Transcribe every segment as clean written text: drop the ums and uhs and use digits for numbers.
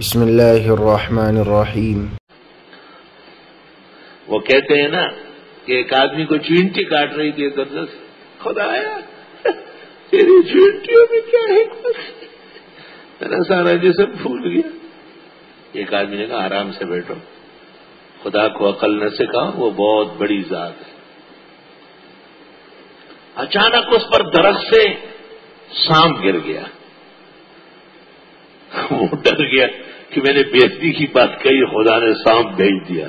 بسم اللہ الرحمن الرحیم۔ وہ کہتے ہیں نا کہ ایک آدمی کو چینٹی کاٹ رہی تھی درد سے، خدایا تیری چینٹیوں میں کیا حکمت، میرا سارا جسم پھول گیا۔ ایک آدمی نے کہا آرام سے بیٹھو، خدا کو عقل نہ سکھاؤ، وہ بہت بڑی ذات ہے۔ اچانک اس پر درخت سے سانپ گر گیا، وہ ڈر گیا کہ میں نے بے عزتی کی بات کہی، خدا نے سانپ بھیج دیا۔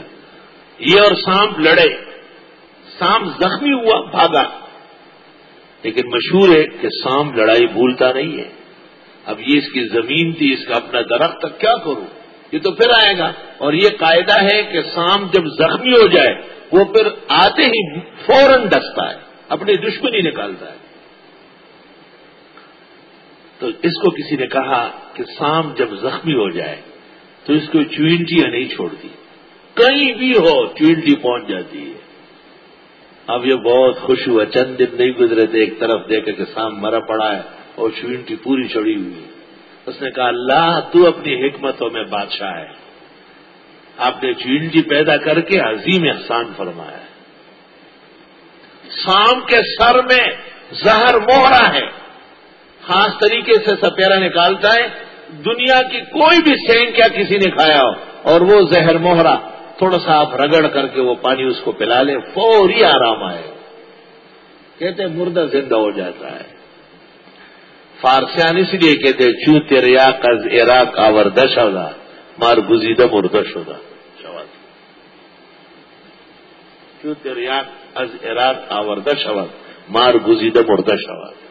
یہ اور سانپ لڑے، سانپ زخمی ہوا، بھاگا، لیکن مشہور ہے کہ سانپ لڑائی بھولتا نہیں ہے۔ اب یہ اس کی زمین تھی، اس کا اپنا درخت تک، کیا کروں، یہ تو پھر آئے گا۔ اور یہ قاعدہ ہے کہ سانپ جب زخمی ہو جائے وہ پھر آتے ہی فوراً ڈستا ہے، اپنی دشمنی نکالتا ہے۔ تو اس کو کسی نے کہا کہ سانپ جب زخمی ہو جائے تو اس کو چوینٹیاں نہیں چھوڑتی، کہیں بھی ہو چوینٹی پہنچ جاتی ہے۔ اب یہ بہت خوش ہوا، چند دن نہیں گزرے تھے، ایک طرف دیکھا کہ سانپ مرا پڑا ہے اور چوینٹی پوری چڑھی ہوئی ہے۔ اس نے کہا اللہ تو اپنی حکمتوں میں بادشاہ ہے، آپ نے چوینٹی پیدا کر کے عظیم احسان فرمایا ہے۔ سانپ کے سر میں زہر مہرا ہے، خاص طریقے سے سپیرا نکالتا ہے، دنیا کی کوئی بھی سینکیا کسی نے کھایا ہو اور وہ زہر مہرا تھوڑا سا آپ رگڑ کر کے وہ پانی اس کو پلا لیں، فوری آرام آئے، کہتے ہیں مردہ زندہ ہو جاتا ہے۔ فارسیان اس لیے کہتے ہیں چو تریاق از عراق آوردہ شودا مار گزیدہ مردہ شودا، چو تریاق از عراق آوردہ شواد مار گزیدہ مردہ شواد۔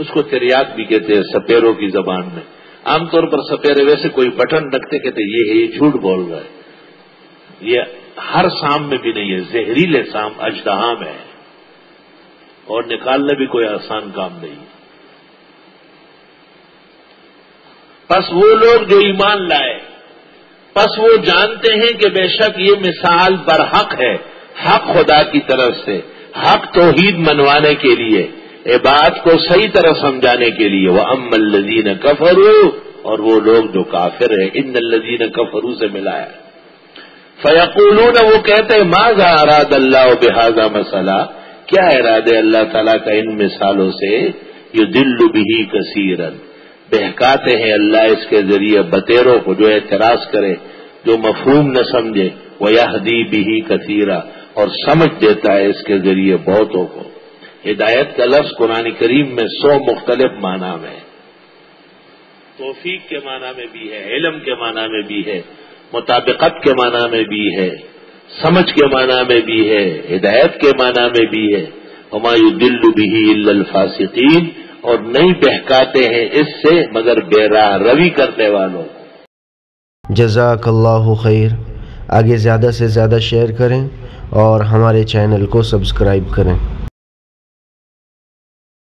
اس کو تریاق بھی کہتے ہیں سپیروں کی زبان میں۔ عام طور پر سپیرے ویسے کوئی بٹن رکھتے کہتے یہ ہے، یہ جھوٹ بول رہا ہے، یہ ہر سام میں بھی نہیں ہے، زہریلے سام اژدہا میں ہے اور نکالنا بھی کوئی آسان کام نہیں۔ پس وہ لوگ جو ایمان لائے، پس وہ جانتے ہیں کہ بے شک یہ مثال برحق ہے، حق خدا کی طرف سے، حق توحید منوانے کے لیے، بات کو صحیح طرح سمجھانے کے لیے۔ وَأَمَّا الَّذِينَ كَفَرُوا، اور وہ لوگ جو کافر ہیں، ان الذین کفروا سے ملایا، فَيَقُولُونَ، وہ کہتے ہیں ماذا اراد اللہ بہذا مثلا، کیا ارادے اللہ تعالیٰ کا ان مثالوں سے، یضل بہ کثیرا، بہکاتے ہیں اللہ اس کے ذریعے بتیروں کو جو اعتراض کرے، جو مفہوم نہ سمجھے، ویہدی بہ کثیرا، اور سمجھ دیتا ہے اس کے ذریعے بہتوں کو۔ ہدایت کا لفظ قرآن کریم میں 100 مختلف معنی میں، توفیق کے معنی میں بھی ہے، علم کے معنی میں بھی ہے، مطابقت کے معنی میں بھی ہے، سمجھ کے معنی میں بھی ہے، ہدایت کے معنی میں بھی ہے۔ وما یضل بہ الا الفاسقین، اور نہیں بہکاتے ہیں اس سے مگر بے راہ روی کرنے والوں۔ جزاک اللہ خیر۔ آگے زیادہ سے زیادہ شیئر کریں اور ہمارے چینل کو سبسکرائب کریں۔